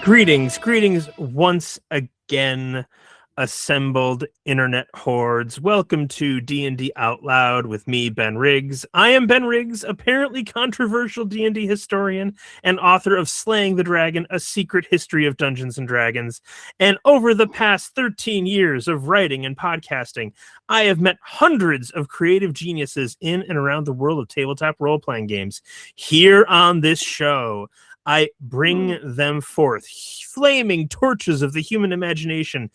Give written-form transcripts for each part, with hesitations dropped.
Greetings once again, assembled internet hordes. Welcome to D&D Out Loud with me, Ben Riggs. I am Ben Riggs, apparently controversial D&D historian and author of Slaying the Dragon, A Secret History of Dungeons & Dragons. And over the past 13 years of writing and podcasting, I have met hundreds of creative geniuses in and around the world of tabletop role-playing games. Here on this show, I bring them forth, flaming torches of the human imagination,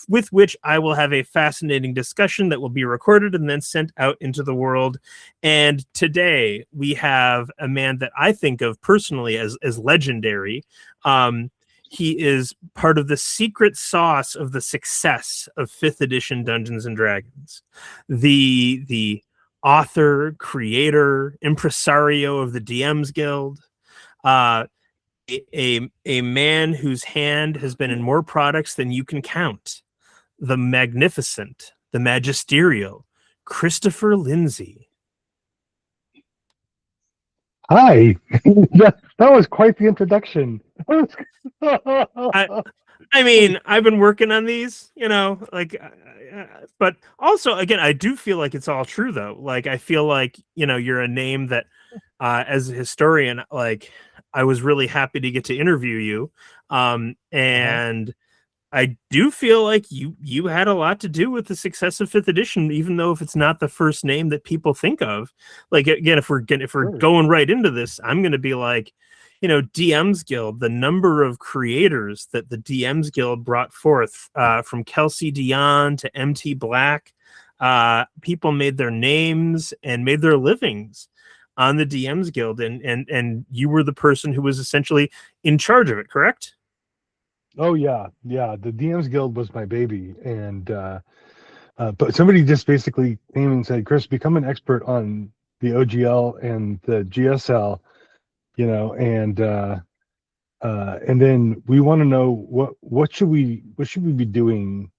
with which I will have a fascinating discussion that will be recorded and then sent out into the world. And today we have a man that I think of personally as legendary. He is part of the secret sauce of the success of 5th edition Dungeons and Dragons. The author, creator, impresario of the DM's Guild. A man whose hand has been in more products than you can count. The magnificent, the magisterial, Christopher Lindsay. Hi. that was quite the introduction. I mean, I've been working on these, but also, again, I do feel like it's all true, though. Like, I feel like, you're a name that, as a historian, like, I was really happy to get to interview you. And I do feel like you had a lot to do with the success of 5th edition, even though if it's not the first name that people think of. Like, again, if we're going right into this, I'm going to be like, DM's Guild, the number of creators that the DM's Guild brought forth, from Kelsey Dionne to MT Black, people made their names and made their livings on the DM's Guild, and you were the person who was essentially in charge of it, correct? Oh yeah. The DM's Guild was my baby, and but somebody just basically came and said, "Chris, become an expert on the OGL and the GSL, and then we want to know what should we be doing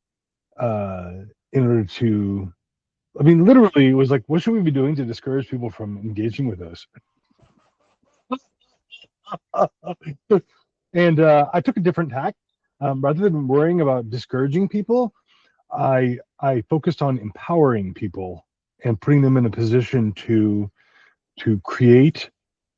in order to." I mean, literally, it was like, what should we be doing to discourage people from engaging with us? And I took a different tack. Rather than worrying about discouraging people, I focused on empowering people and putting them in a position to create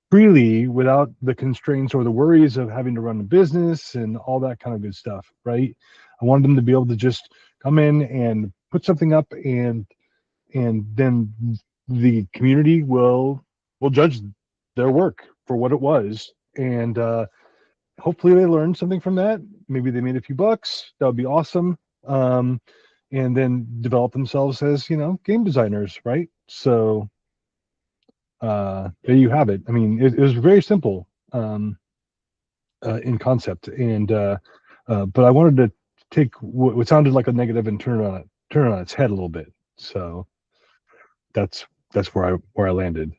freely without the constraints or the worries of having to run a business and all that kind of good stuff, right? I wanted them to be able to just come in and put something up, and then the community will judge their work for what it was, and hopefully they learned something from that. Maybe they made a few bucks. That would be awesome. And then develop themselves as game designers, right? So there you have it. I mean, it was very simple in concept, and but I wanted to take what sounded like a negative and turn it on its head a little bit. So that's where I landed.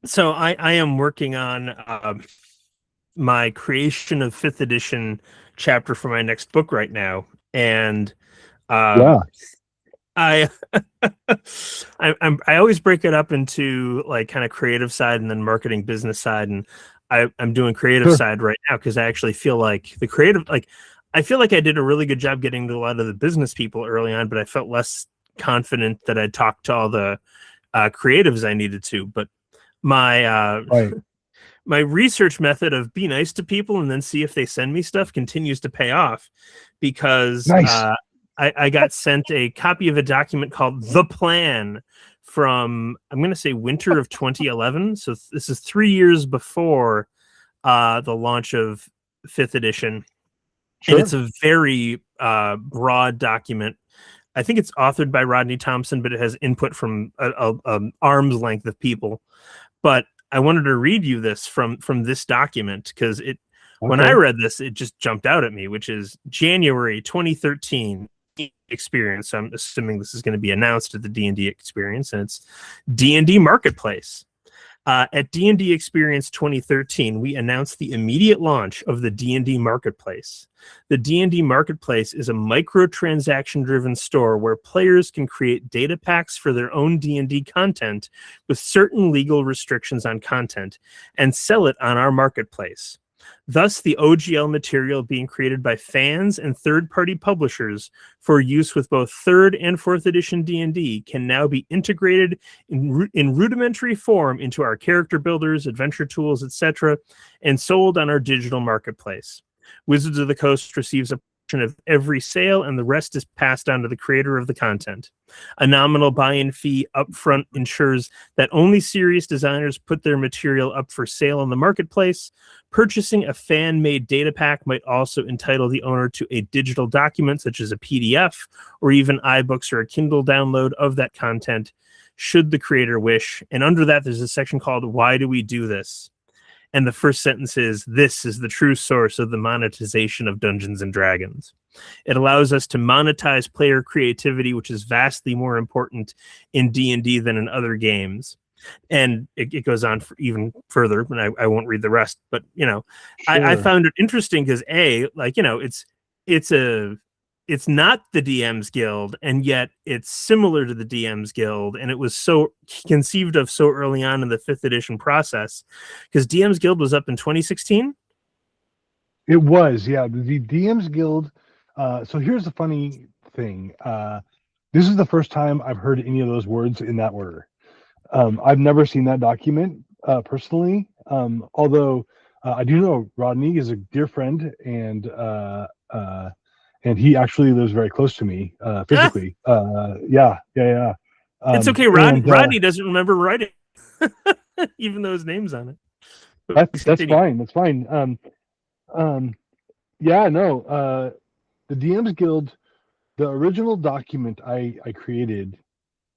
So I am working on my creation of 5th edition chapter for my next book right now, and I always break it up into like kind of creative side and then marketing business side, and I'm doing creative side right now because I actually feel like the creative, I feel like I did a really good job getting to a lot of the business people early on, but I felt less confident that I'd talked to all the creatives I needed to. But my my research method of be nice to people and then see if they send me stuff continues to pay off, because nice. I got sent a copy of a document called The Plan from, I'm going to say, winter of 2011. So this is 3 years before the launch of 5th edition. Sure. And it's a very broad document. I think it's authored by Rodney Thompson, but it has input from an arm's length of people. But I wanted to read you this from this document because when I read this, it just jumped out at me, which is January 2013 experience. So I'm assuming this is going to be announced at the D&D experience, and it's D&D Marketplace. At D&D Experience 2013, we announced the immediate launch of the D&D Marketplace. The D&D Marketplace is a microtransaction-driven store where players can create data packs for their own D&D content with certain legal restrictions on content and sell it on our marketplace. Thus, the OGL material being created by fans and third-party publishers for use with both 3rd and 4th edition D&D can now be integrated in rudimentary form into our character builders, adventure tools, etc., and sold on our digital marketplace. Wizards of the Coast receives a portion of every sale, and the rest is passed on to the creator of the content. A nominal buy-in fee upfront ensures that only serious designers put their material up for sale on the marketplace. Purchasing a fan-made data pack might also entitle the owner to a digital document, such as a PDF, or even iBooks or a Kindle download of that content, should the creator wish. And under that, there's a section called "Why Do We Do This?" And the first sentence is, "This is the true source of the monetization of Dungeons and Dragons. It allows us to monetize player creativity, which is vastly more important in D&D than in other games." And it goes on for even further, and I won't read the rest. But, you know, Sure. I found it interesting because, it's not the DM's Guild, and yet it's similar to the DM's Guild, and it was so conceived of so early on in the 5th edition process, because DM's Guild was up in 2016. It was, yeah. The DM's Guild. So here's the funny thing. This is the first time I've heard any of those words in that order. I've never seen that document personally, although I do know Rodney is a dear friend, and he actually lives very close to me physically. Yeah. It's okay. Rodney doesn't remember writing, even though his name's on it. That's fine. That's fine. Yeah, no. The DM's Guild, the original document I created,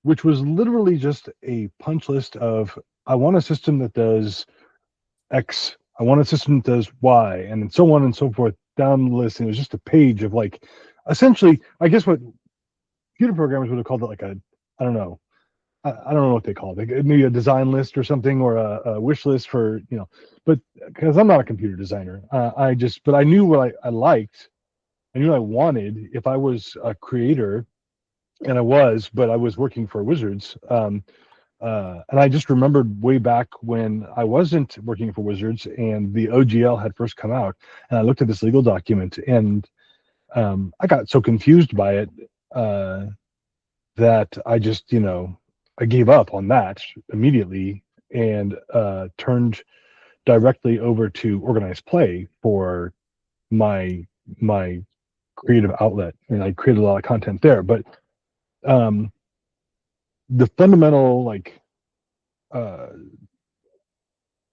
which was literally just a punch list of, I want a system that does X, I want a system that does Y, and so on and so forth down the list. And it was just a page of, like, essentially, I guess what computer programmers would have called it, like a, I don't know what they call it, like maybe a design list or something, or a wish list for, but because I'm not a computer designer, but I knew what I liked. I knew I wanted if I was a creator, and but I was working for Wizards. And I just remembered way back when I wasn't working for Wizards and the OGL had first come out, and I looked at this legal document, and I got so confused by it that I just, I gave up on that immediately and turned directly over to organized play for my creative outlet, and I created a lot of content there. But the fundamental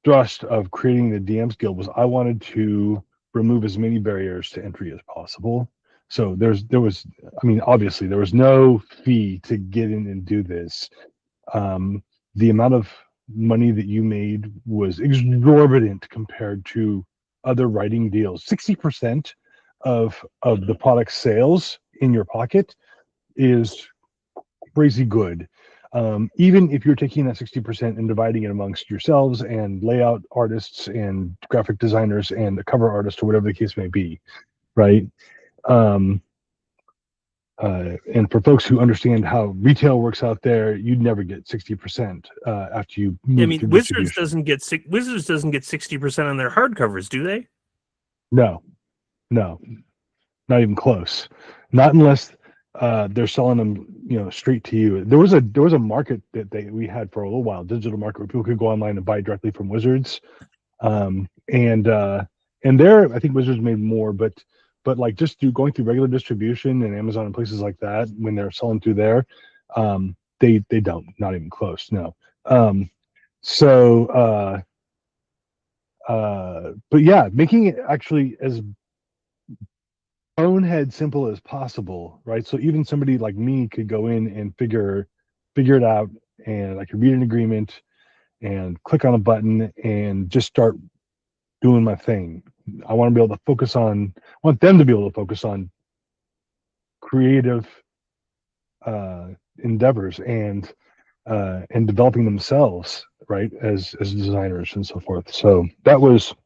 thrust of creating the DM's Guild was I wanted to remove as many barriers to entry as possible. So obviously there was no fee to get in and do this. The amount of money that you made was exorbitant compared to other writing deals. 60% of the product sales in your pocket is crazy good. Even if you're taking that 60% and dividing it amongst yourselves and layout artists and graphic designers and a cover artist or whatever the case may be, right? And for folks who understand how retail works out there, you'd never get 60% after you move through Wizards doesn't get 60% on their hardcovers, do they? No, not even close. Not unless they're selling them, straight to you. There was a market that we had for a little while, digital market, where people could go online and buy directly from Wizards. And there, I think Wizards made more, but like just going through regular distribution and Amazon and places like that, when they're selling through there, they don't, not even close. No. But yeah, making it actually as bonehead simple as possible, right? So even somebody like me could go in and figure it out, and I could read an agreement and click on a button and just start doing my thing. I want them to be able to focus on creative endeavors and developing themselves, right, as designers and so forth. So that was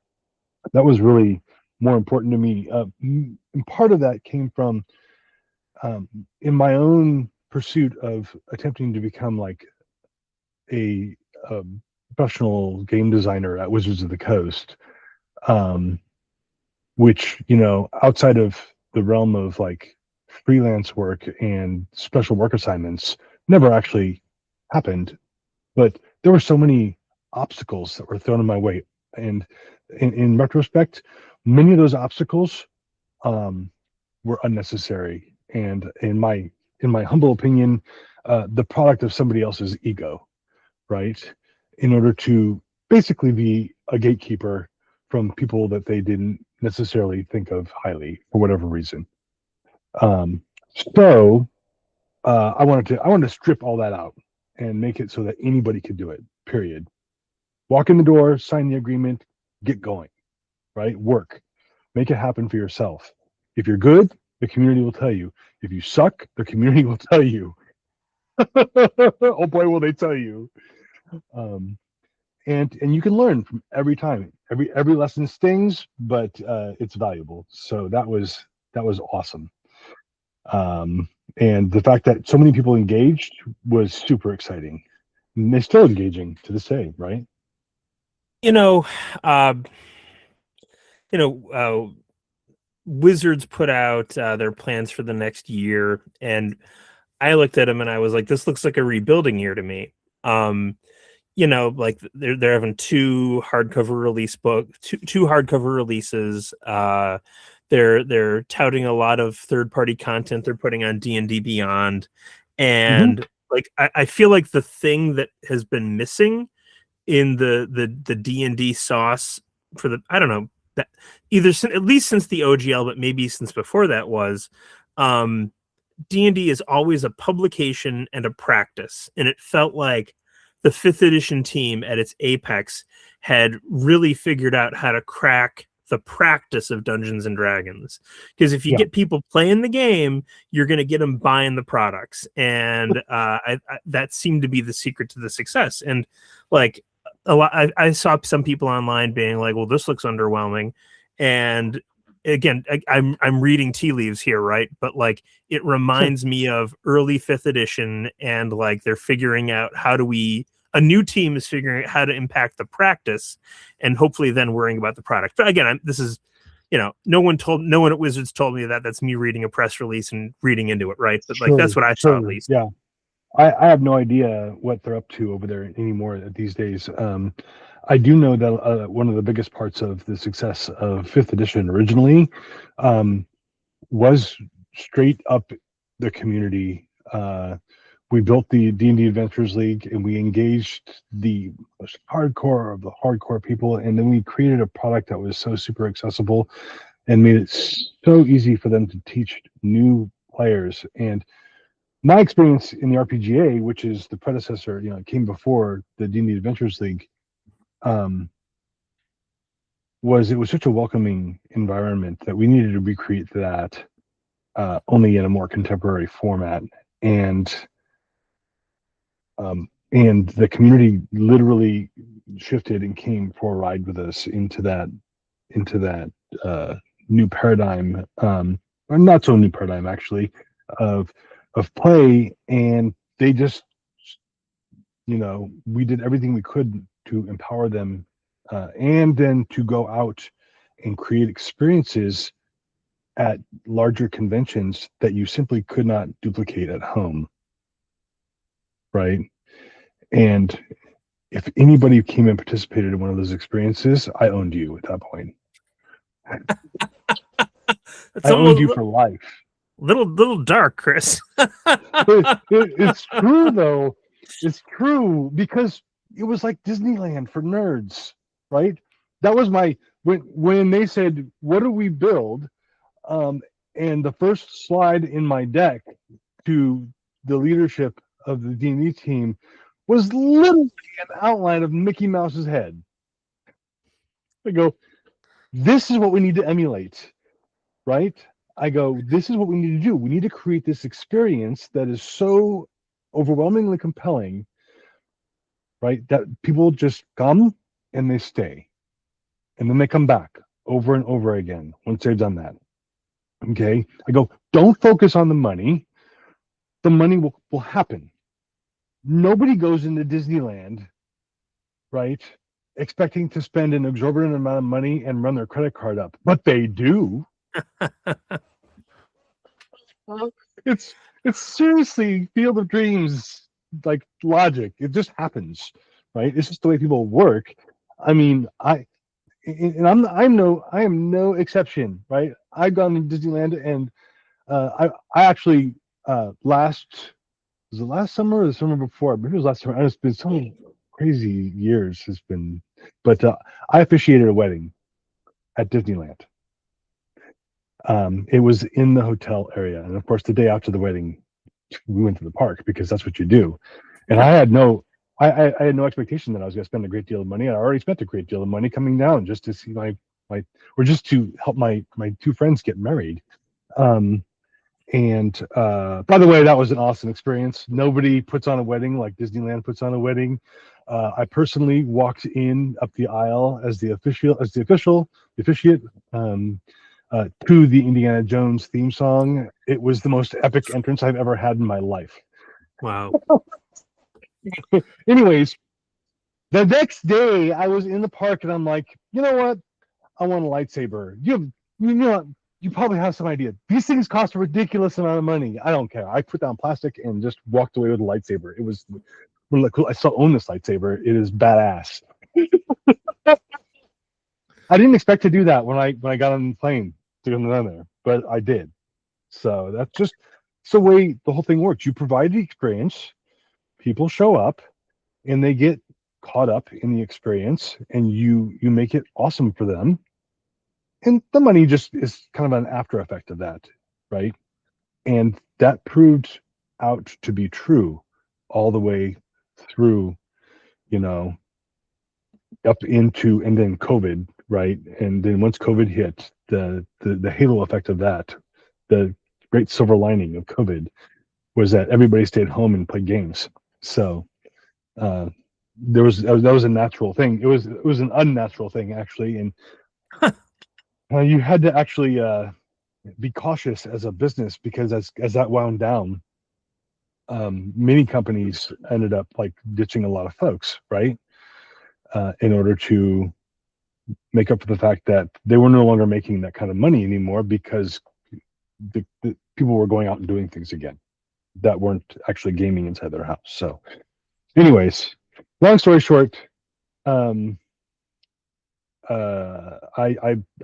really more important to me. And part of that came from in my own pursuit of attempting to become like a professional game designer at Wizards of the Coast. which, you know, outside of the realm of like freelance work and special work assignments, never actually happened. But there were so many obstacles that were thrown in my way. And in retrospect, many of those obstacles were unnecessary. And in my humble opinion, the product of somebody else's ego, right? In order to basically be a gatekeeper from people that they didn't necessarily think of highly for whatever reason. Um, so I wanted to strip all that out and make it so that anybody could do it. Period. Walk in the door, sign the agreement, get going. Right? Work. Make it happen for yourself. If you're good, the community will tell you. If you suck, the community will tell you. Oh boy, will they tell you. And you can learn from every time. Every lesson stings, but it's valuable. So that was awesome. And the fact that so many people engaged was super exciting. And they're still engaging to this day, right? You know, uh, Wizards put out their plans for the next year, and I looked at them and I was like, "This looks like a rebuilding year to me." Like they're having two hardcover releases. They're touting a lot of third-party content they're putting on D&D Beyond, and like I feel like the thing that has been missing in the D&D sauce for the, I don't know, that either at least since the OGL, but maybe since before that, was D&D is always a publication and a practice, and it felt like the 5th edition team at its apex had really figured out how to crack the practice of Dungeons and Dragons. Because if you get people playing the game, you're going to get them buying the products, and that seemed to be the secret to the success. And like I saw some people online being like, "Well, this looks underwhelming," and again, I'm reading tea leaves here, right? But like, it reminds me of early 5th edition, and like they're figuring out a new team is figuring out how to impact the practice, and hopefully then worrying about the product. But again, this is, no one at Wizards told me that. That's me reading a press release and reading into it, right? But like, that's what I saw at least. Yeah. I have no idea what they're up to over there anymore these days. I do know that one of the biggest parts of the success of 5th edition originally was straight up the community. We built the D&D Adventures League, and we engaged the most hardcore of the hardcore people, and then we created a product that was so super accessible and made it so easy for them to teach new players. And my experience in the RPGA, which is the predecessor, it came before the D&D Adventures League, it was such a welcoming environment that we needed to recreate that, only in a more contemporary format. And the community literally shifted and came for a ride with us into that new paradigm, or not so new paradigm actually, of play. And they just, we did everything we could to empower them, and then to go out and create experiences at larger conventions that you simply could not duplicate at home, right? And if anybody came and participated in one of those experiences, I owned you at that point. I owned you for life. Little dark, Chris. It's true though. It's true, because it was like Disneyland for nerds, right? That was when they said, "What do we build?" And the first slide in my deck to the leadership of the D&D team was literally an outline of Mickey Mouse's head. I go, "This is what we need to emulate," right? I go, "This is what we need to do. We need to create this experience that is so overwhelmingly compelling, right, that people just come and they stay. And then they come back over and over again once they've done that." Okay? I go, "Don't focus on the money. The money will happen. Nobody goes into Disneyland, right, expecting to spend an exorbitant amount of money and run their credit card up, but they do. It's seriously Field of Dreams, like logic. It just happens, right? It's just the way people work. I mean, I am no exception, right? I've gone to Disneyland, and I actually was it last summer or the summer before? Maybe it was last summer. It's been so crazy years. It's been, but I officiated a wedding at Disneyland. It was in the hotel area, and of course, the day after the wedding, we went to the park because that's what you do. And I had no, I had no expectation that I was going to spend a great deal of money. I already spent a great deal of money coming down just to see or just to help my two friends get married. And by the way, that was an awesome experience. Nobody puts on a wedding like Disneyland puts on a wedding. I personally walked in up the aisle as the officiate. To the Indiana Jones theme song. It was the most epic entrance I've ever had in my life. Wow. Anyways, the next day I was in the park and I'm like, you know what? I want a lightsaber. You probably have some idea. These things cost a ridiculous amount of money. I don't care. I put down plastic and just walked away with a lightsaber. It was really cool. I still own this lightsaber. It is badass. I didn't expect to do that when I got on the plane to come down there, but I did. So that's just the way the whole thing works. You provide the experience, people show up, and they get caught up in the experience, and you make it awesome for them. And the money just is kind of an after effect of that, right? And that proved out to be true all the way through, up into and then COVID, right? And then once COVID hit, the halo effect of that, the great silver lining of COVID was that everybody stayed home and played games. So that was a natural thing. It was an unnatural thing actually, and you had to actually be cautious as a business because as that wound down, many companies ended up like ditching a lot of folks, right? In order to make up for the fact that they were no longer making that kind of money anymore because the people were going out and doing things again that weren't actually gaming inside their house. So anyways, long story short, I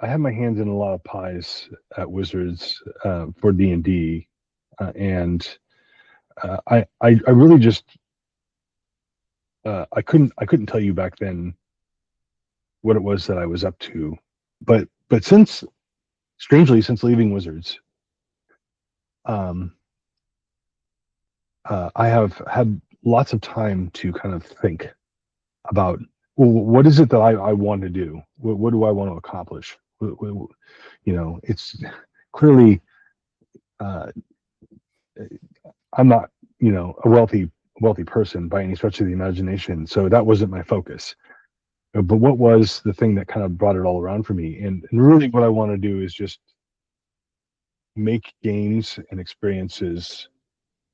had my hands in a lot of pies at Wizards for D&D, and I really just I couldn't tell you back then what it was that I was up to, but since leaving Wizards, I have had lots of time to kind of think about, well, what is it that I want to do? What do I want to accomplish? It's clearly I'm not a wealthy person by any stretch of the imagination, so that wasn't my focus. But what was the thing that kind of brought it all around for me? And really what I want to do is just make games and experiences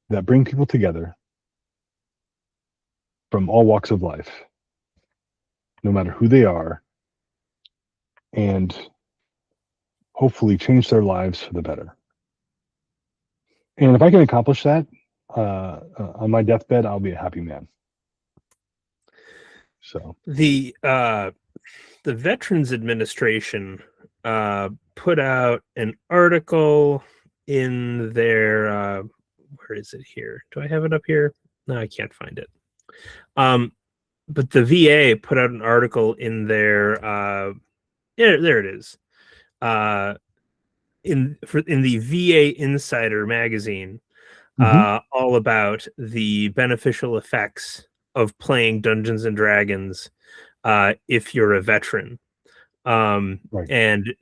that bring people together from all walks of life, no matter who they are, and hopefully change their lives for the better. And if I can accomplish that on my deathbed, I'll be a happy man. So the Veterans Administration put out an article in their where is it here? Do I have it up here? No, I can't find it. But the VA put out an article in their there it is. In the VA Insider magazine, all about the beneficial effects of playing Dungeons and Dragons if you're a veteran. Right. And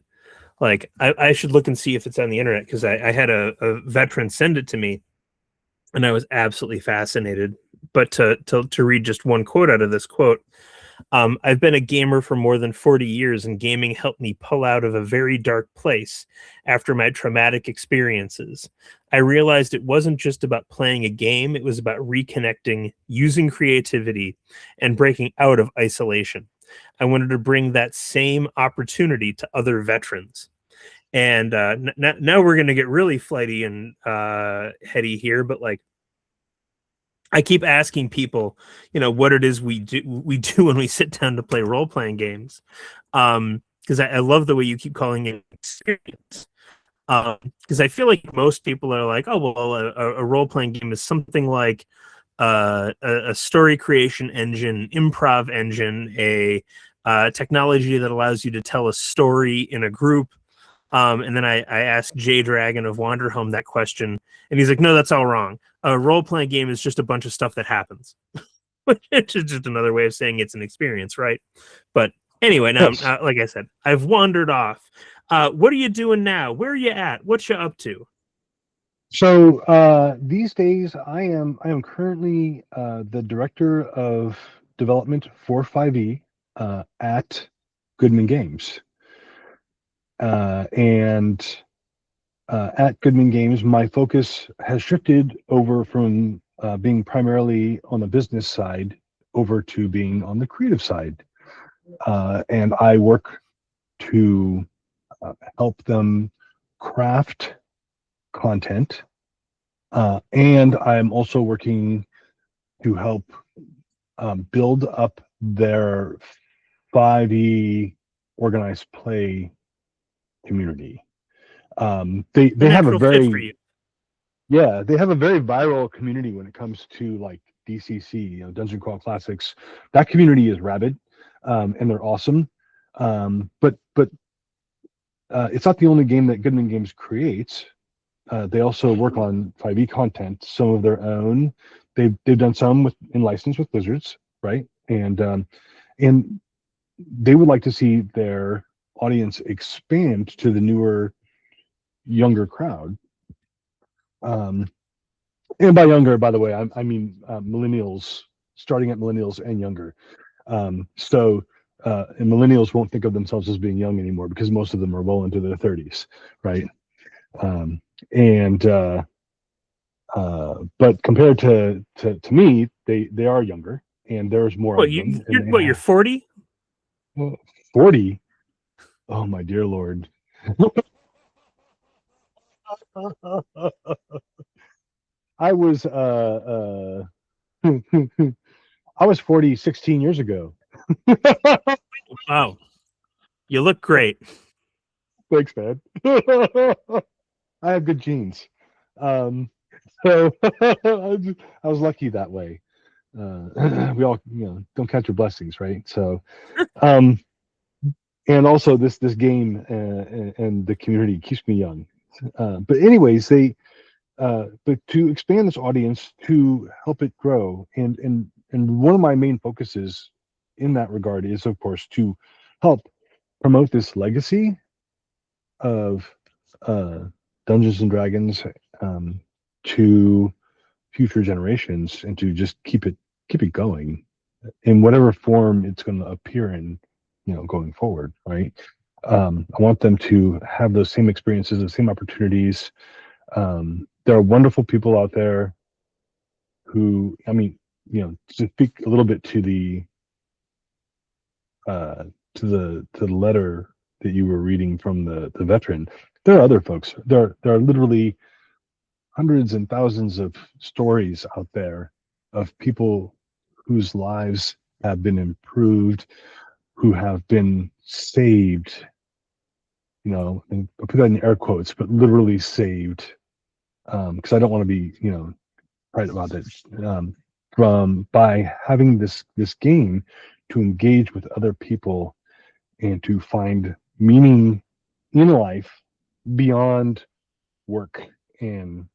like I should look and see if it's on the internet, because I had a veteran send it to me and I was absolutely fascinated. But to read just one quote out of this quote, I've been a gamer for more than 40 years, and gaming helped me pull out of a very dark place after my traumatic experiences. I realized it wasn't just about playing a game, it was about reconnecting, using creativity, and breaking out of isolation. I wanted to bring that same opportunity to other veterans. And now we're going to get really flighty and heady here, but like, I keep asking people, what it is we do when we sit down to play role-playing games. Because I love the way you keep calling it experience. Because I feel like most people are like, oh, well, a role-playing game is something like a story creation engine, improv engine, a technology that allows you to tell a story in a group. And then I asked Jay Dragon of Wanderhome that question, and he's like, no, that's all wrong. A role-playing game is just a bunch of stuff that happens. Which is just another way of saying it's an experience, right? But anyway, now, Yes. like I said, I've wandered off. What are you doing now? Where are you at? What you up to? So these days, I am currently the director of development for 5e at Goodman Games, and at Goodman Games, my focus has shifted over from being primarily on the business side over to being on the creative side, and I work to help them craft content. And I'm also working to help build up their 5e organized play community. They have a Fit for very you. they have a very viral community when it comes to like DCC, Dungeon Crawl Classics. That community is rabid, and they're awesome. But it's not the only game that Goodman Games creates. They also work on 5e content, some of their own. They've done some in license with Blizzards, right? And they would like to see their audience expand to the newer, younger crowd. And by younger, by the way, I mean millennials, starting at millennials and younger. And millennials won't think of themselves as being young anymore because most of them are well into their 30s, right? But compared to me, they are younger, and there's more What of them. you're 40? 40? Oh my dear Lord. I was I was 40 16 years ago. Wow, you look great. Thanks, man. I have good genes. So I was lucky that way. We all, don't count your blessings, right? So, and also this game and the community keeps me young. But anyways, but to expand this audience, to help it grow, and one of my main focuses in that regard is, of course, to help promote this legacy of Dungeons and Dragons to future generations, and to just keep it going in whatever form it's going to appear in, going forward, right? I want them to have those same experiences, the same opportunities. There are wonderful people out there who, to speak a little bit to the letter that you were reading from the veteran. There are other folks. There are literally hundreds and thousands of stories out there of people whose lives have been improved, who have been saved. And I'll put that in air quotes, but literally saved, because I don't want to be, right about it. From by having this game to engage with other people and to find meaning in life beyond work and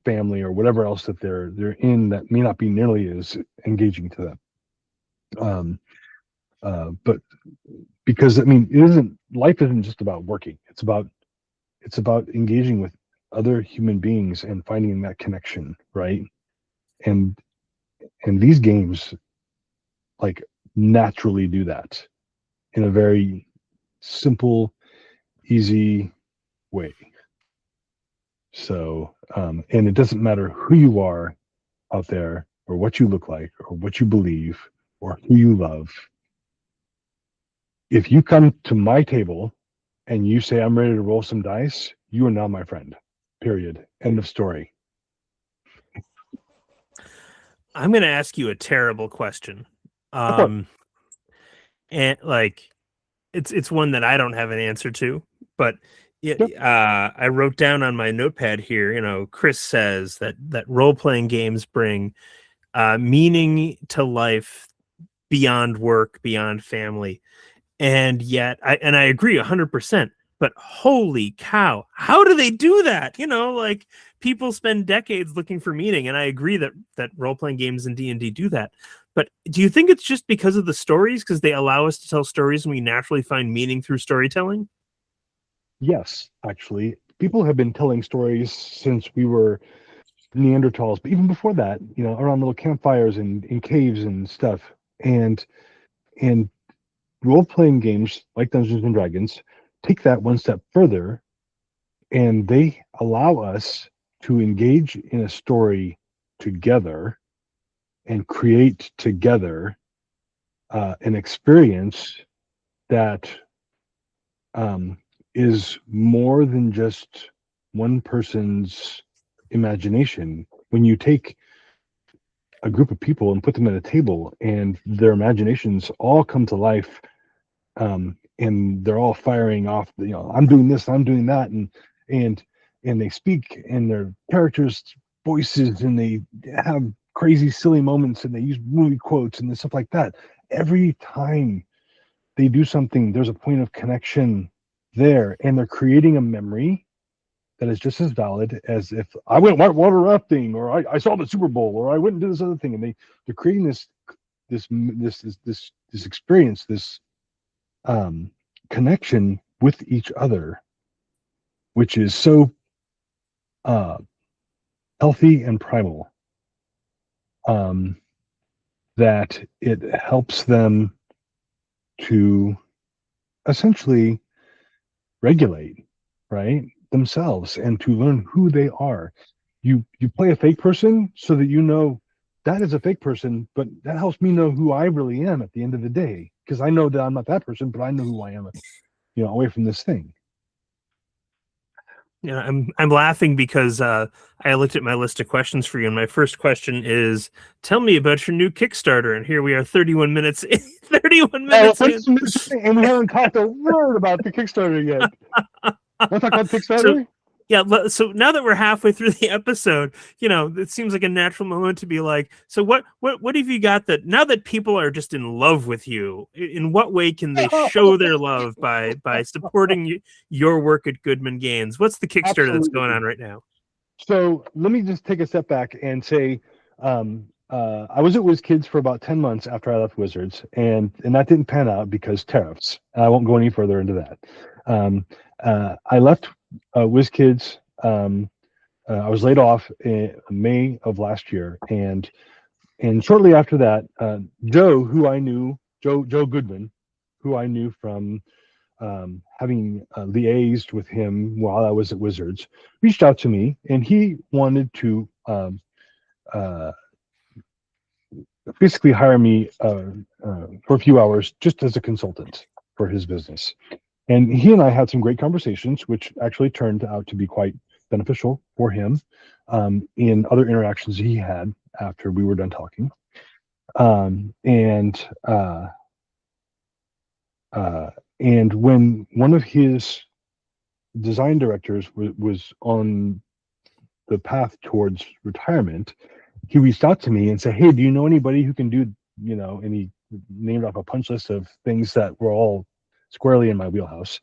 family or whatever else that they're in that may not be nearly as engaging to them. But because life isn't just about working. It's about engaging with other human beings and finding that connection, right? And these games like naturally do that in a very simple, easy way. So, and it doesn't matter who you are out there or what you look like or what you believe. or who you love. If you come to my table and you say, I'm ready to roll some dice, you are now my friend. Period. End of story. I'm going to ask you a terrible question. Of And like, it's one that I don't have an answer to, but I wrote down on my notepad here, Chris says that role-playing games bring meaning to life beyond work, beyond family. And yet I agree 100%, but holy cow, how do they do that? Like, people spend decades looking for meaning, and I agree that role-playing games and D&D do that. But do you think it's just because of the stories, because they allow us to tell stories and we naturally find meaning through storytelling? Yes, actually. People have been telling stories since we were Neanderthals, but even before that, around little campfires and in caves and stuff. And role-playing games like Dungeons and Dragons take that one step further, and they allow us to engage in a story together and create together an experience that is more than just one person's imagination. When you take a group of people and put them at a table and their imaginations all come to life, and they're all firing off, I'm doing this, I'm doing that, and they speak in their characters' voices, and they have crazy silly moments, and they use movie quotes and stuff like that. Every time they do something, there's a point of connection there, and they're creating a memory that is just as valid as if I went whitewater rafting, or I saw the Super Bowl, or I went and did this other thing. And they're creating this experience, this connection with each other, which is so healthy and primal, that it helps them to essentially regulate, right, themselves, and to learn who they are. You play a fake person so that that is a fake person, but that helps me know who I really am at the end of the day, because I know that I'm not that person, but I know who I am, away from this thing. I'm laughing because I looked at my list of questions for you, and my first question is, tell me about your new Kickstarter. And here we are, 31 minutes in. 31 minutes in. And we haven't talked a word about the Kickstarter yet. Want to talk about Kickstarter? So now that we're halfway through the episode, it seems like a natural moment to be like, so what have you got that now that people are just in love with you, in what way can they show their love by supporting your work at Goodman Games? What's the Kickstarter that's going on right now? So let me just take a step back and say, I was at WizKids for about 10 months after I left Wizards, and that didn't pan out because tariffs. And I won't go any further into that. I left WizKids. I was laid off in May of last year, and shortly after that, Joe Goodman, who I knew from having liaised with him while I was at Wizards, reached out to me, and he wanted to basically hire me for a few hours just as a consultant for his business. And he and I had some great conversations, which actually turned out to be quite beneficial for him in other interactions he had after we were done talking. And when one of his design directors was on the path towards retirement, he reached out to me and said, "Hey, do you know anybody who can do," and he named off a punch list of things that were all squarely in my wheelhouse.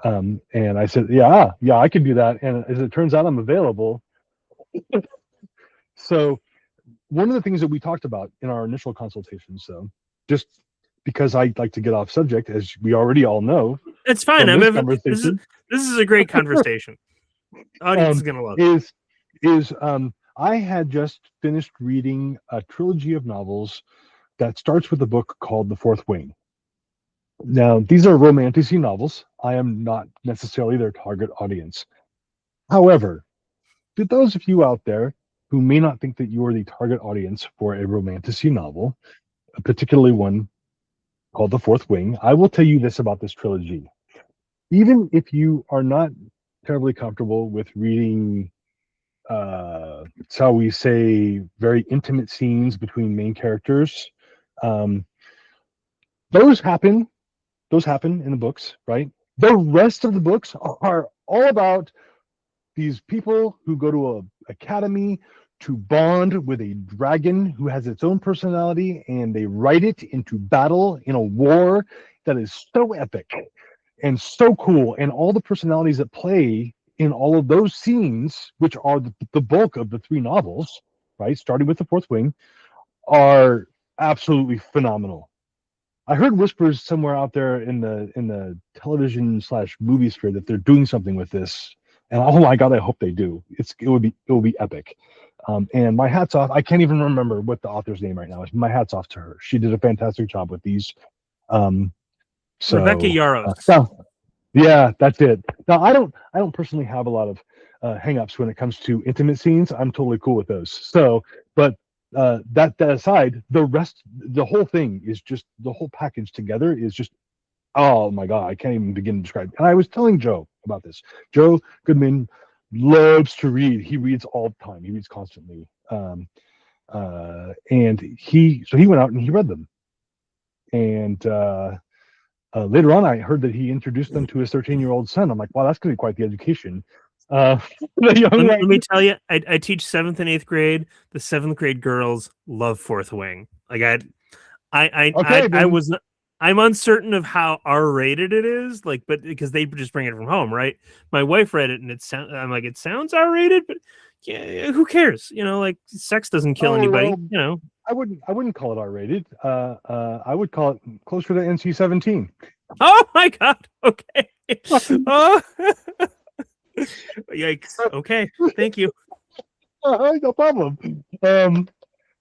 And I said, yeah, I could do that. And as it turns out, I'm available. So one of the things that we talked about in our initial consultations, though, just because I like to get off subject, as we already all know. It's fine. This is a great conversation. Audience is going to love it. I had just finished reading a trilogy of novels that starts with a book called The Fourth Wing. Now, these are romantasy novels. I am not necessarily their target audience. However, to those of you out there who may not think that you are the target audience for a romantasy novel, particularly one called The Fourth Wing. I will tell you this about this trilogy. Even if you are not terribly comfortable with reading, shall we say, very intimate scenes between main characters, um, those happen. Those happen in the books, right? The rest of the books are all about these people who go to a academy to bond with a dragon who has its own personality, and they ride it into battle in a war that is so epic and so cool. And all the personalities that play in all of those scenes, which are the bulk of the three novels, right, starting with The Fourth Wing, are absolutely phenomenal. I heard whispers somewhere out there in the television slash movie sphere that they're doing something with this, and oh my god, I hope they do. It will be epic. And my hats off. I can't even remember what the author's name right now is. My hats off to her. She did a fantastic job with these. Rebecca So Yaros. yeah, that's it. Now I don't personally have a lot of hang-ups when it comes to intimate scenes. I'm totally cool with those. So, but that aside, the whole thing is just the whole package together is just, oh my god, I can't even begin to describe. And I was telling Joe about this. Joe Goodman loves to read. He reads all the time. He reads constantly. And he went out and he read them. And later on, I heard that he introduced them to his 13-year-old son. I'm like, wow, that's going to be quite the education. The young Let me tell you, I teach 7th and 8th grade. The 7th grade girls love Fourth Wing. Like I'm uncertain of how R-rated it is, like, but because they just bring it from home, right? My wife read it and I'm like, it sounds R-rated, but yeah, who cares? Like, sex doesn't kill anybody. Well, I wouldn't call it R-rated. I would call it closer to NC-17. Oh my god. Okay. Oh. Yikes. Okay. Thank you. No problem.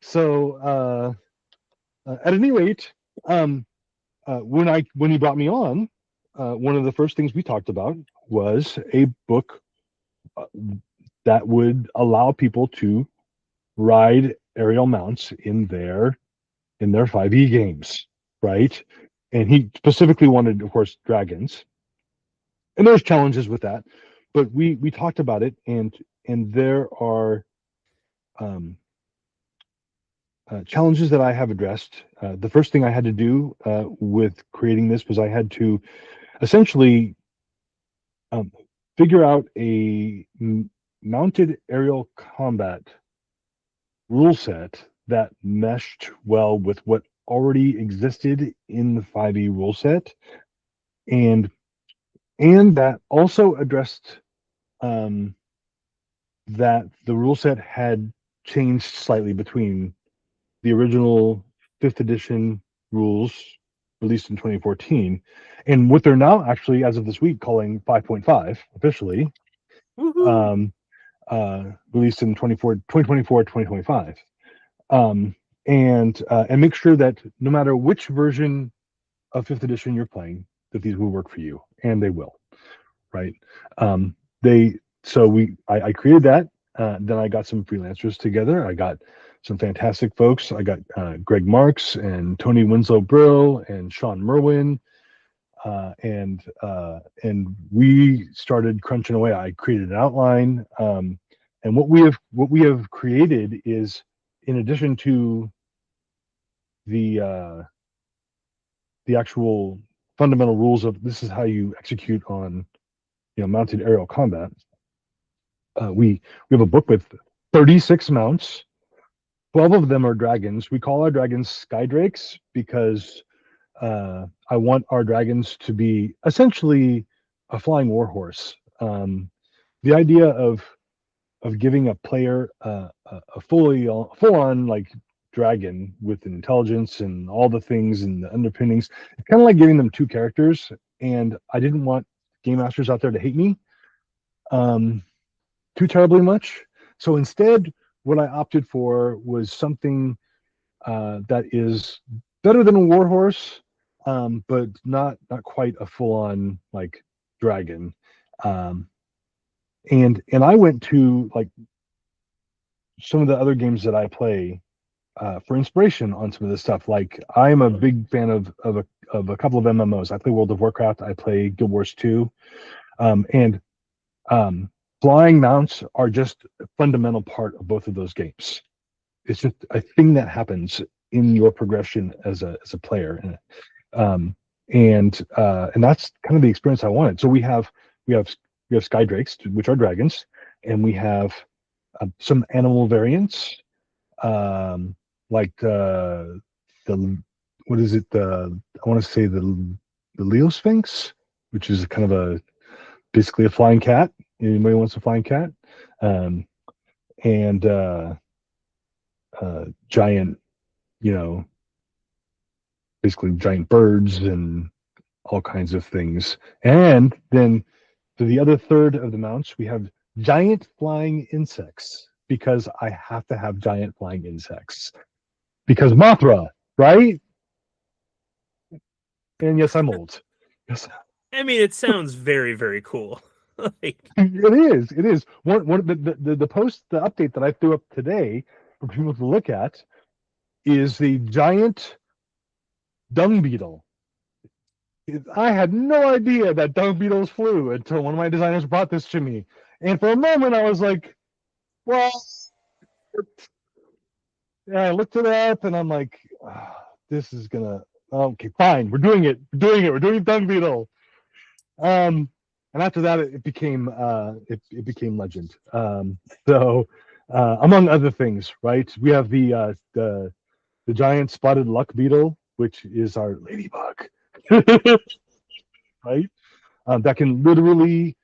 So at any rate, when he brought me on, one of the first things we talked about was a book that would allow people to ride aerial mounts in their 5e games, right? And he specifically wanted, of course, dragons. And there's challenges with that, but we talked about it, and there are challenges that I have addressed. The first thing I had to do with creating this was I had to essentially figure out a mounted aerial combat rule set that meshed well with what already existed in the 5e rule set, and that also addressed that the rule set had changed slightly between the original 5th edition rules released in 2014 and what they're now actually, as of this week, calling 5.5 officially, released in 2024 2025, and make sure that no matter which version of 5th edition you're playing, that these will work for you, and they will, right? I created that. Then I got some freelancers together. I got some fantastic folks. I got Greg Marks and Tony Winslow Brill and Sean Merwin, and we started crunching away. I created an outline, and what we have created is, in addition to the actual fundamental rules of this is how you execute on mounted aerial combat. We have a book with 36 mounts. 12 of them are dragons. We call our dragons sky drakes because I want our dragons to be essentially a flying warhorse. The idea of giving a player a full on like dragon with intelligence and all the things and the underpinnings, it's kind of like giving them two characters. And I didn't want game masters out there to hate me too terribly much. So instead, what I opted for was something that is better than a warhorse, but not quite a full-on like dragon. And I went to like some of the other games that I play for inspiration on some of this stuff. Like I'm a big fan of a couple of MMOs. I play World of Warcraft. I play Guild Wars 2, and flying mounts are just a fundamental part of both of those games. It's just a thing that happens in your progression as a player, and that's kind of the experience I wanted. So we have sky drakes, which are dragons, and we have some animal variants, like the what is it? I want to say the Leo Sphinx, which is kind of basically a flying cat. Anybody wants a flying cat? And giant, basically giant birds and all kinds of things. And then for the other third of the mounts, we have giant flying insects, because I have to have giant flying insects. Because Mothra, right? And yes, I'm old. Yes. I mean, it sounds very, very cool. It is. One the post, the update that I threw up today for people to look at is the giant dung beetle. I had no idea that dung beetles flew until one of my designers brought this to me. And for a moment I was like, well, I looked it up and I'm like, this is gonna, okay, fine, we're doing it. We're doing dung beetle. And after that, it became it became legend. So among other things, right? We have the giant spotted luck beetle, which is our ladybug, right? That can literally,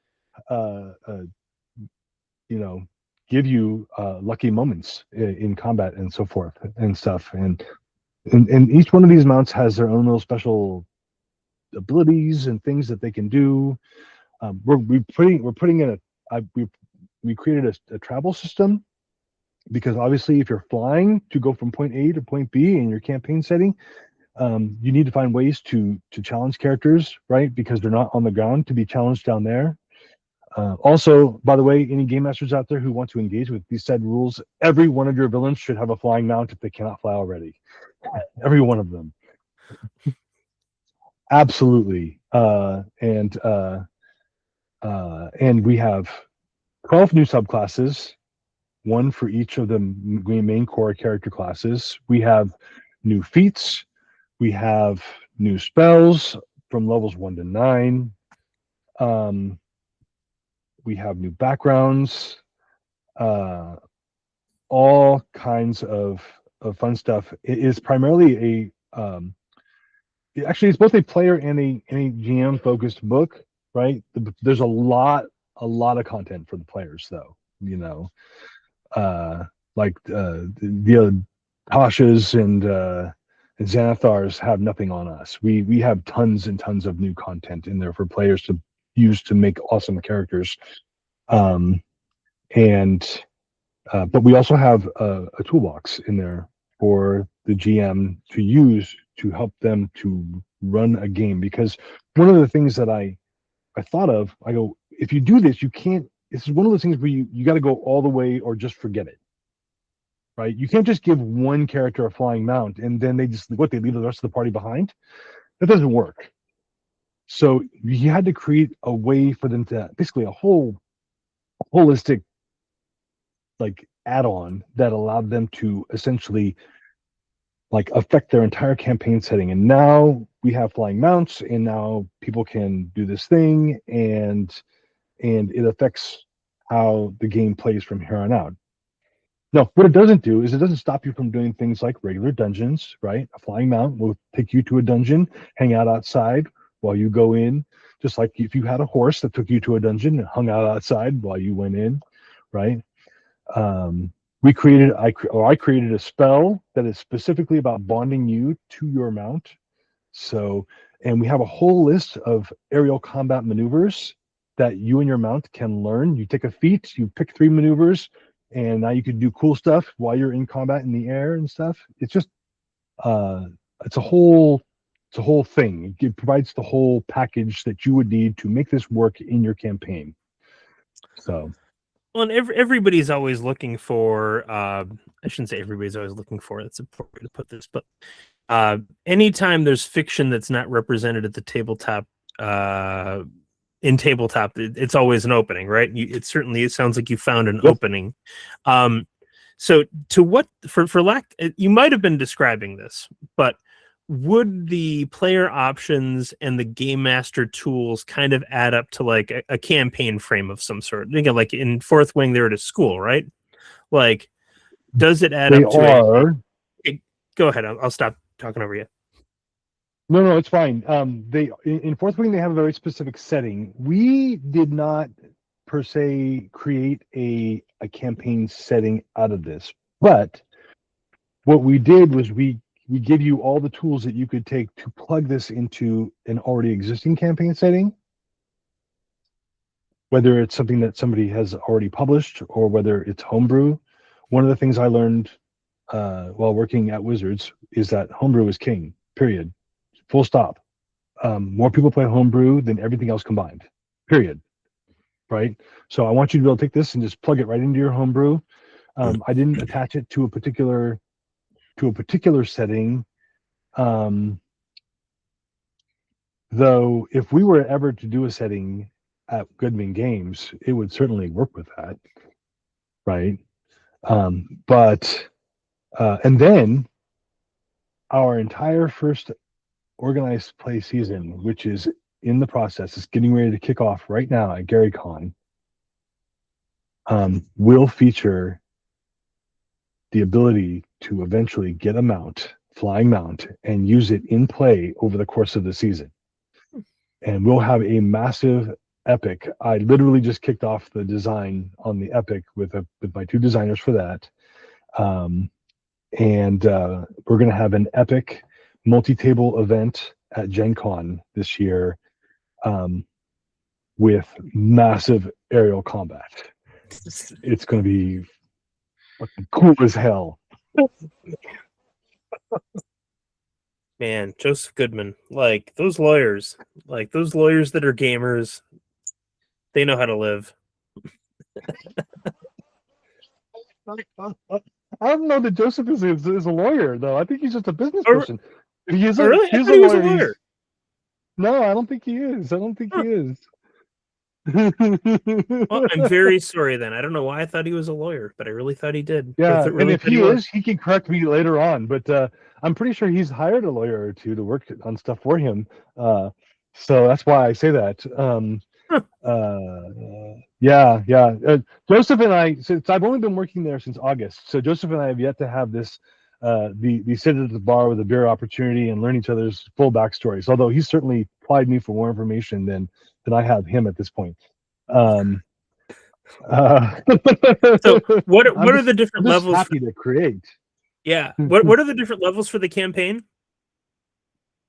give you lucky moments in combat and so forth and stuff. And each one of these mounts has their own little special abilities and things that they can do. We're putting in we created a travel system, because obviously if you're flying to go from point A to point B in your campaign setting, you need to find ways to challenge characters, right? Because they're not on the ground to be challenged down there. Also, by the way, any game masters out there who want to engage with these said rules, every one of your villains should have a flying mount if they cannot fly already. Every one of them. Absolutely. And we have 12 new subclasses, one for each of the main core character classes. We have new feats. We have new spells from levels 1 to 9. We have new backgrounds, all kinds of fun stuff. It is primarily actually, it's both a player and a GM focused book, right? There's a lot of content for the players, though. Like the Tashas and Xanathars have nothing on us. We have tons and tons of new content in there for players to use to make awesome characters. But we also have a toolbox in there for the GM to use to help them to run a game. Because one of the things that I thought of, I go, if you do this, you can't, this is one of those things where you got to go all the way or just forget it, right? You can't just give one character a flying mount and then they leave the rest of the party behind. That doesn't work. So you had to create a way for them to, basically a whole holistic like add-on that allowed them to essentially like affect their entire campaign setting. And now we have flying mounts, and now people can do this thing, and it affects how the game plays from here on out. Now, what it doesn't do is it doesn't stop you from doing things like regular dungeons, right? A flying mount will take you to a dungeon, hang out outside while you go in, just like if you had a horse that took you to a dungeon and hung out outside while you went in, right? I created a spell that is specifically about bonding you to your mount. So, and we have a whole list of aerial combat maneuvers that you and your mount can learn. You take a feat, you pick 3 maneuvers, and now you can do cool stuff while you're in combat in the air and stuff. It's just, it's a whole thing. It provides the whole package that you would need to make this work in your campaign. So, Well, and everybody's always looking for. I shouldn't say everybody's always looking for. That's a poor way to put this, but anytime there's fiction that's not represented at the tabletop, in tabletop, it's always an opening, right? It sounds like you found an opening. So to what for lack, you might have been describing this, but would the player options and the game master tools kind of add up to like a campaign frame of some sort? Again, like in Fourth Wing, they're at a school, right? Like, does it add up to go ahead. I'll stop talking over you. No, it's fine. They in Fourth Wing they have a very specific setting. We did not per se create a campaign setting out of this, but what we did was we give you all the tools that you could take to plug this into an already existing campaign setting, whether it's something that somebody has already published or whether it's homebrew. One of the things I learned while working at Wizards is that homebrew is king, period. Full stop. More people play homebrew than everything else combined, period. Right? So I want you to be able to take this and just plug it right into your homebrew. I didn't attach it to a particular setting. Though if we were ever to do a setting at Goodman Games, it would certainly work with that. Right? But and then our entire first organized play season, which is in the process, is getting ready to kick off right now at GaryCon, will feature the ability to eventually get a mount, flying mount, and use it in play over the course of the season. And we'll have a massive epic. I literally just kicked off the design on the epic with my two designers for that. And we're going to have an epic multi-table event at Gen Con this year with massive aerial combat. It's going to be fucking cool as hell. Man, Joseph Goodman, like those lawyers that are gamers, they know how to live. I don't know that Joseph is a lawyer, though. I think he's just a business person. He's a, really? he's I a was a lawyer. lawyer. No, I don't think he is. I don't think he is. Well, I'm very sorry then. I don't know why I thought he was a lawyer, but I really thought he did. Yeah, really and if he is, he can correct me later on. But I'm pretty sure he's hired a lawyer or two to work on stuff for him. So that's why I say that. Yeah. Joseph and I, since I've only been working there since August, so Joseph and I have yet to have this the sit at the bar with a beer opportunity and learn each other's full backstories. Although he's certainly plied me for more information than I have him at this point. So what are the different levels? Happy to create. Yeah. What are the different levels for the campaign?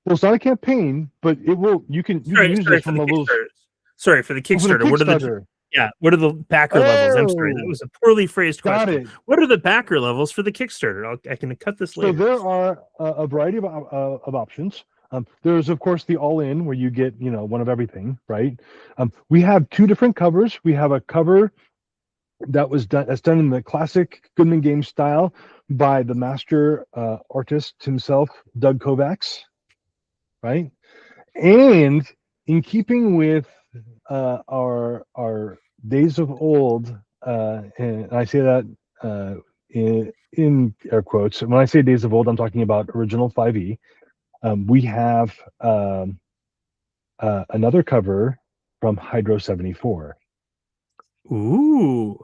Well, it's not a campaign, but it will. You can use this from levels. Sorry, for the Kickstarter. What are the backer levels? I'm sorry, that was a poorly phrased question. What are the backer levels for the Kickstarter? I can cut this later. So there are a variety of options. There's of course the all-in where you get one of everything, right? We have two different covers. We have a cover that's done in the classic Goodman Games style by the master artist himself, Doug Kovacs, right? And in keeping with our days of old, and I say that in air quotes. When I say days of old, I'm talking about original 5e. We have another cover from Hydro 74. Ooh.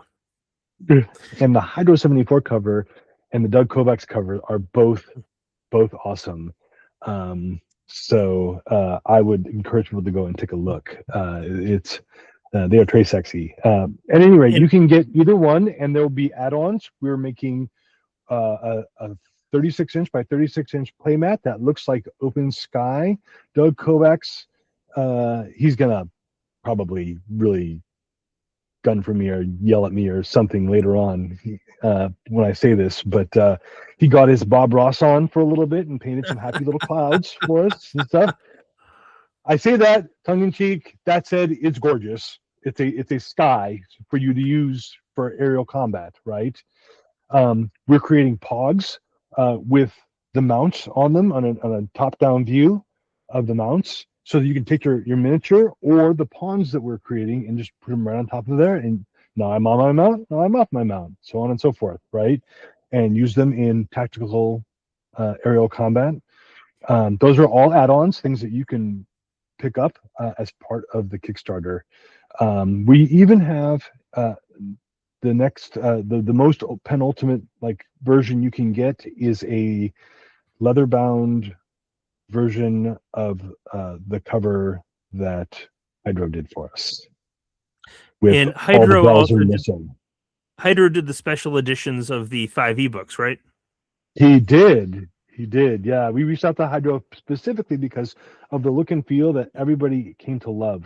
And the Hydro 74 cover and the Doug Kovacs cover are both awesome. So I would encourage people to go and take a look. They are très sexy. At any rate, you can get either one, and there will be add-ons. We're making a 36-inch by 36-inch playmat that looks like open sky. Doug Kovacs, he's gonna probably really gun for me or yell at me or something later on when I say this, but he got his Bob Ross on for a little bit and painted some happy little clouds for us and stuff. I say that tongue in cheek. That said, it's gorgeous. It's a sky for you to use for aerial combat, right? We're creating pogs with the mounts on them on a top-down view of the mounts, so that you can take your miniature or the pawns that we're creating and just put them right on top of there. And now I'm on my mount, now I'm off my mount, so on and so forth, right? And use them in tactical aerial combat. Those are all add-ons, things that you can pick up as part of the Kickstarter. We even have the next, the most penultimate like version you can get is a leather-bound version of the cover that Hydro did for us, with And all the Hydro bells also and did, whistles. Hydro did the special editions of the 5 ebooks, right? He did. He did. Yeah, we reached out to Hydro specifically because of the look and feel that everybody came to love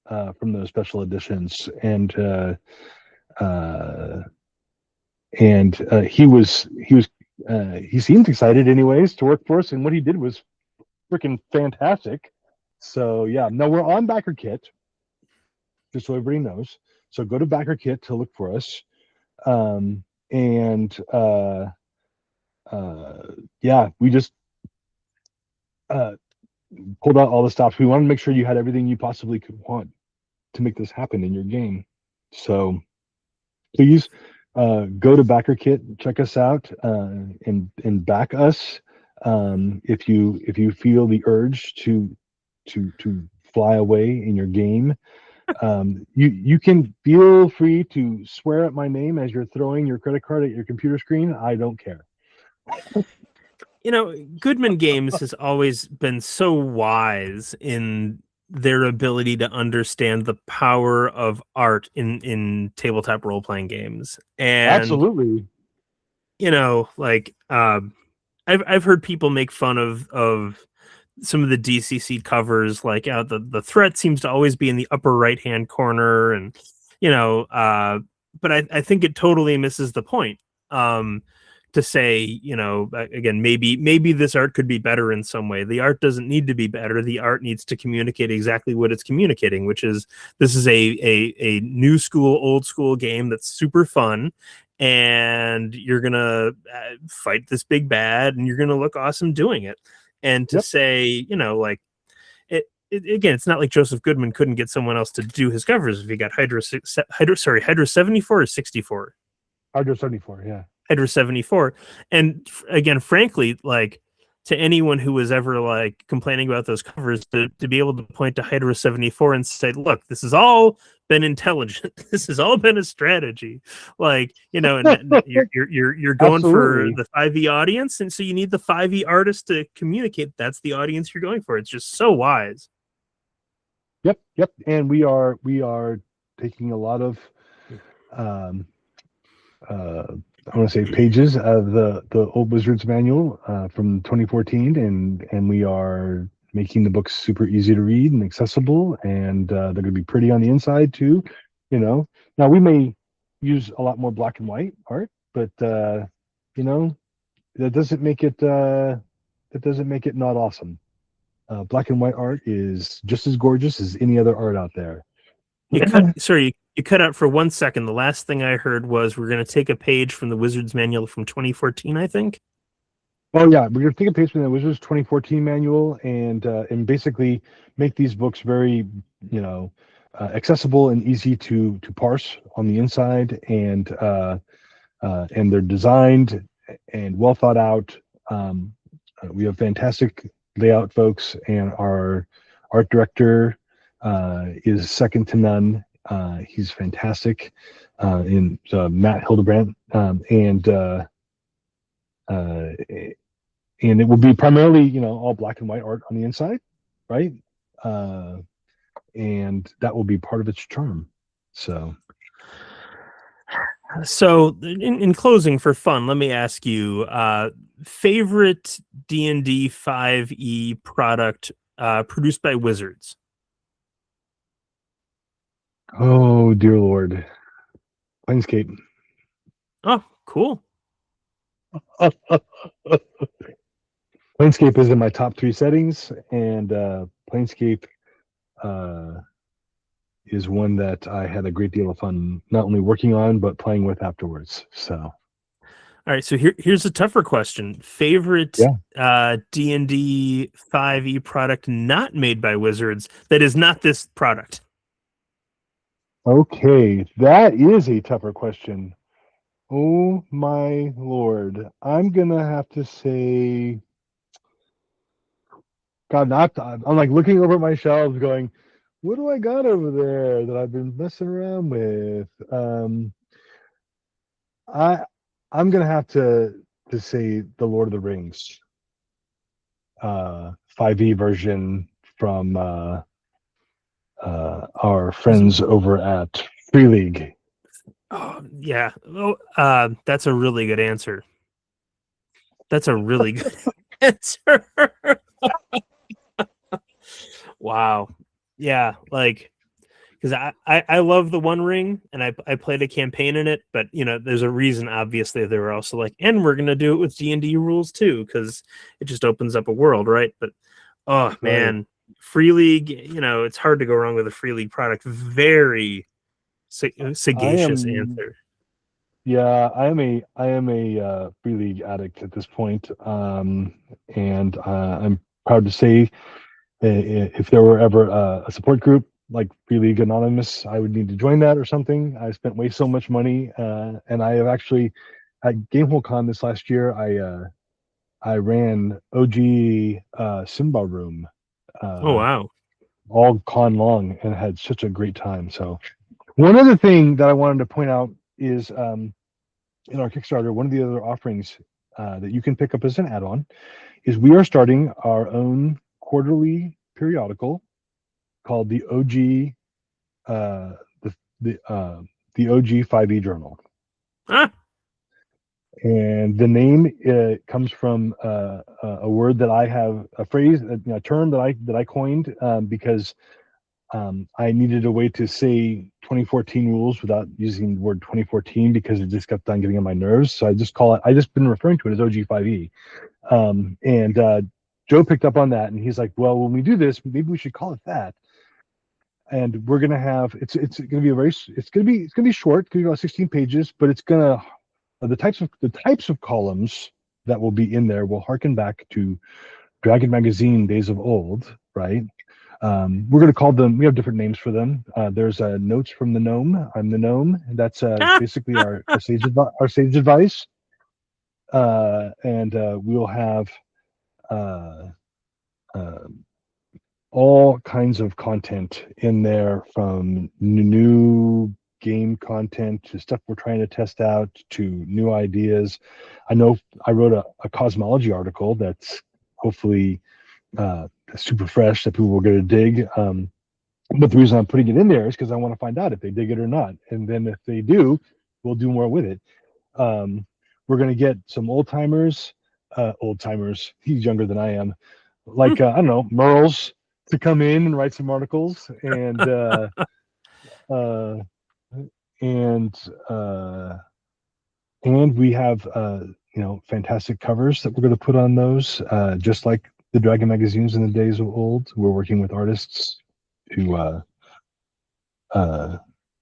from those special editions, and he seemed excited anyways to work for us, and what he did was freaking fantastic. So yeah, no, we're on BackerKit, just so everybody knows. So go to BackerKit to look for us, and yeah, we just pulled out all the stops. We wanted to make sure you had everything you possibly could want to make this happen in your game. So please go to BackerKit, check us out, and back us if you feel the urge to fly away in your game. You can feel free to swear at my name as you're throwing your credit card at your computer screen. I don't care. You know, Goodman Games has always been so wise in their ability to understand the power of art in tabletop role-playing games. And Absolutely. you know, like I've heard people make fun of some of the DCC covers, like the threat seems to always be in the upper right hand corner, and you know, but I think it totally misses the point. To say, you know, again, maybe this art could be better in some way. The art doesn't need to be better. The art needs to communicate exactly what it's communicating, which is this is a new school, old school game that's super fun, and you're gonna fight this big bad, and you're gonna look awesome doing it. And to say, you know, like again, it's not like Joseph Goodman couldn't get someone else to do his covers if he got Hydra 74 or 64. Hydro 74, yeah. Hydra 74. And again, frankly, like to anyone who was ever like complaining about those covers, to be able to point to Hydra 74 and say, look, this has all been intelligent. This has all been a strategy. Like, you know, and you're going for the 5e audience, and so you need the 5e artist to communicate. That's the audience you're going for. It's just so wise. Yep. And we are taking a lot of I want to say pages of the old Wizard's Manual from 2014, and we are making the books super easy to read and accessible, and they're going to be pretty on the inside too. You know, now we may use a lot more black and white art, but you know, that doesn't make it not awesome. Black and white art is just as gorgeous as any other art out there. You cut out for 1 second. The last thing I heard was we're going to take a page from the Wizard's Manual from 2014, I think. Oh yeah, we're going to take a page from the Wizard's 2014 manual and basically make these books very, you know, accessible and easy to parse on the inside, and they're designed and well thought out. We have fantastic layout folks, and our art director is second to none. He's fantastic in Matt Hildebrandt, and it will be primarily, you know, all black and white art on the inside, right? And that will be part of its charm. So in closing, for fun, let me ask you, favorite D&D 5e product produced by Wizards? Oh dear Lord, Planescape. Oh, cool. Planescape is in my top 3 settings, and Planescape is one that I had a great deal of fun not only working on but playing with afterwards. So, All right, so here's a tougher question. Favorite D&D 5e product not made by Wizards that is not this product? okay, that is a tougher question. Oh my lord, I'm gonna have to say, God, I'm like looking over at my shelves, going, what do I got over there that I've been messing around with? I I'm gonna have to say the Lord of the Rings 5e version from our friends over at Free League. Oh, yeah. Oh, that's a really good answer. That's a really good answer. Wow. Yeah, like, because I love the One Ring, and I played a campaign in it, but there's a reason. Obviously, they were also like, and we're gonna do it with D&D rules too, because it just opens up a world, right? But oh man, Free League, it's hard to go wrong with a Free League product. Very sagacious answer. Yeah, I am a Free League addict at this point, and I'm proud to say, if there were ever a support group like Free League Anonymous, I would need to join that or something. I spent way so much money, and I have actually at GameholeCon this last year. I ran OG Simba Room. Oh wow! All con long and had such a great time. So, one other thing that I wanted to point out is, in our Kickstarter, one of the other offerings that you can pick up as an add-on is we are starting our own quarterly periodical called the OG the OG 5e Journal. Ah. And the name comes from a word that I have, a phrase, a term that I coined because I needed a way to say 2014 rules without using the word 2014 because it just kept on getting on my nerves. So I just been referring to it as OG5E. And Joe picked up on that, and he's like, "Well, when we do this, maybe we should call it that." And we're gonna have it's gonna be it's gonna be short, it's gonna be about 16 pages, but it's gonna the types of columns that will be in there will harken back to Dragon Magazine days of old, right? We're going to call them, we have different names for them. There's Notes from the Gnome. I'm the Gnome. And that's basically our sage advice. And we'll have all kinds of content in there, from new game content to stuff we're trying to test out to new ideas. I know I wrote a cosmology article that's hopefully super fresh that people will get to dig. But the reason I'm putting it in there is because I want to find out if they dig it or not. And then if they do, we'll do more with it. We're going to get some old timers. He's younger than I am. Like, I don't know, Merles to come in and write some articles. And we have fantastic covers that we're going to put on those, just like the Dragon magazines in the days of old. We're working with artists to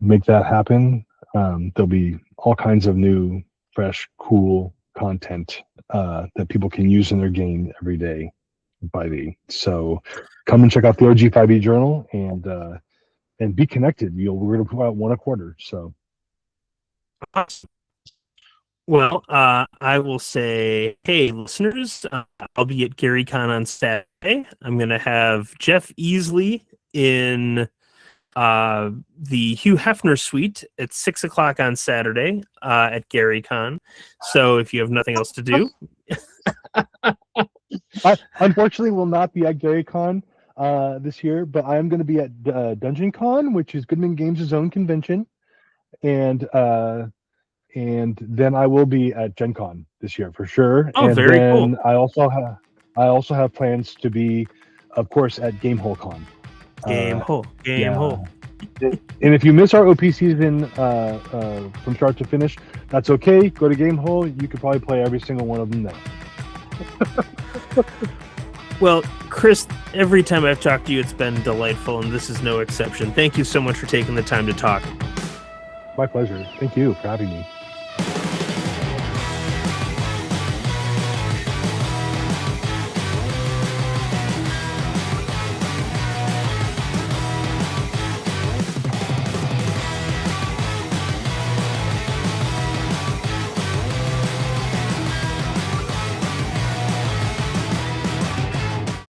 make that happen. There'll be all kinds of new, fresh, cool content that people can use in their game every day by the. So come and check out the OG 5e Journal and be connected. We're going to put out one a quarter. So. Awesome. Well, I will say, hey, listeners, I'll be at GaryCon on Saturday. I'm going to have Jeff Easley in the Hugh Hefner suite at 6:00 on Saturday at GaryCon. So if you have nothing else to do. I unfortunately will not be at GaryCon this year, but I am going to be at Dungeon Con, which is Goodman Games' own convention. And then I will be at Gen Con this year for sure. Oh, and very then cool. I also have plans to be, of course, at GameholeCon. Gamehole. And if you miss our OP season from start to finish, that's okay. Go to Gamehole. You could probably play every single one of them there. Well, Chris, every time I've talked to you, it's been delightful, and this is no exception. Thank you so much for taking the time to talk. My pleasure. Thank you for having me.